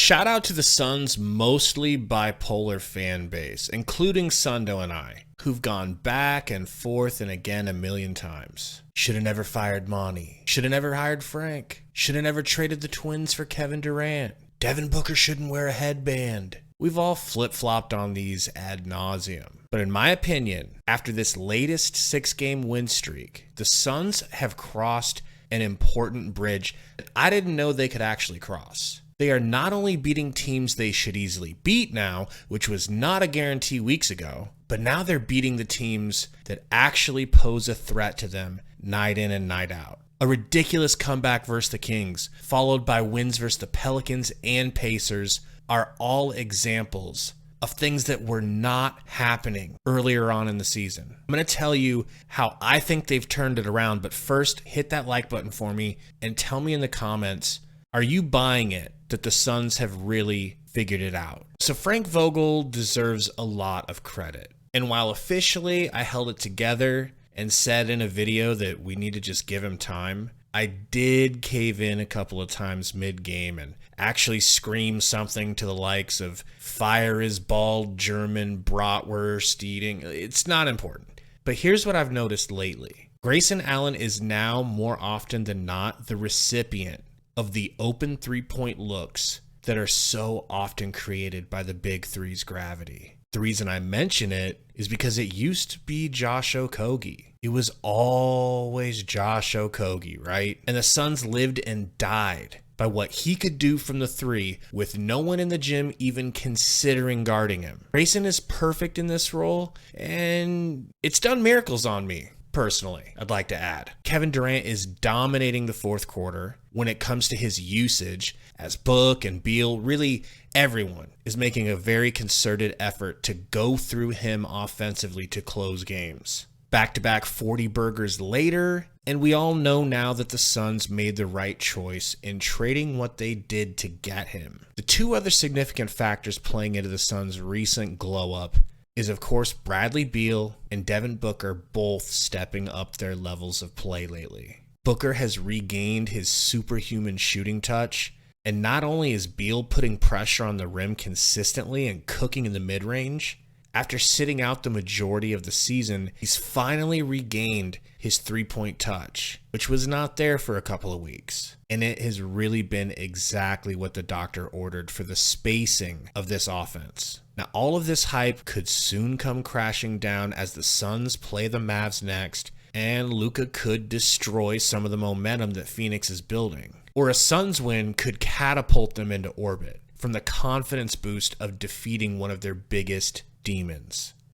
Shout out to the Suns' mostly bipolar fan base, including Sundo and I, who've gone back and forth and again a million times. Shoulda never fired Monty. Shoulda never hired Frank. Shoulda never traded the Twins for Kevin Durant. Devin Booker shouldn't wear a headband. We've all flip-flopped on these ad nauseum. But in my opinion, after this latest 6-game win streak, the Suns have crossed an important bridge that I didn't know they could actually cross. They are not only beating teams they should easily beat now, which was not a guarantee weeks ago, but now they're beating the teams that actually pose a threat to them night in and night out. A ridiculous comeback versus the Kings, followed by wins versus the Pelicans and Pacers, are all examples of things that were not happening earlier on in the season. I'm going to tell you how I think they've turned it around, but first, hit that like button for me and tell me in the comments, are you buying it that the Suns have really figured it out? So Frank Vogel deserves a lot of credit. And while officially I held it together and said in a video that we need to just give him time, I did cave in a couple of times mid-game and actually scream something to the likes of fire his bald German bratwurst eating. It's not important. But here's what I've noticed lately. Grayson Allen is now more often than not the recipient of the open three-point looks that are so often created by the big three's gravity. The reason I mention it is because it used to be Josh Okogie. It was always Josh Okogie, right? And the Suns lived and died by what he could do from the three with no one in the gym even considering guarding him. Grayson is perfect in this role, and it's done miracles on me. Personally, I'd like to add. Kevin Durant is dominating the fourth quarter when it comes to his usage, as Book and Beal, really everyone is making a very concerted effort to go through him offensively to close games. Back-to-back 40 burgers later, and we all know now that the Suns made the right choice in trading what they did to get him. The two other significant factors playing into the Suns' recent glow-up is, of course, Bradley Beal and Devin Booker both stepping up their levels of play lately. Booker has regained his superhuman shooting touch, and not only is Beal putting pressure on the rim consistently and cooking in the mid-range, after sitting out the majority of the season, he's finally regained his three-point touch, which was not there for a couple of weeks. And it has really been exactly what the doctor ordered for the spacing of this offense. Now, all of this hype could soon come crashing down as the Suns play the Mavs next, and Luka could destroy some of the momentum that Phoenix is building. Or a Suns win could catapult them into orbit from the confidence boost of defeating one of their biggest demons.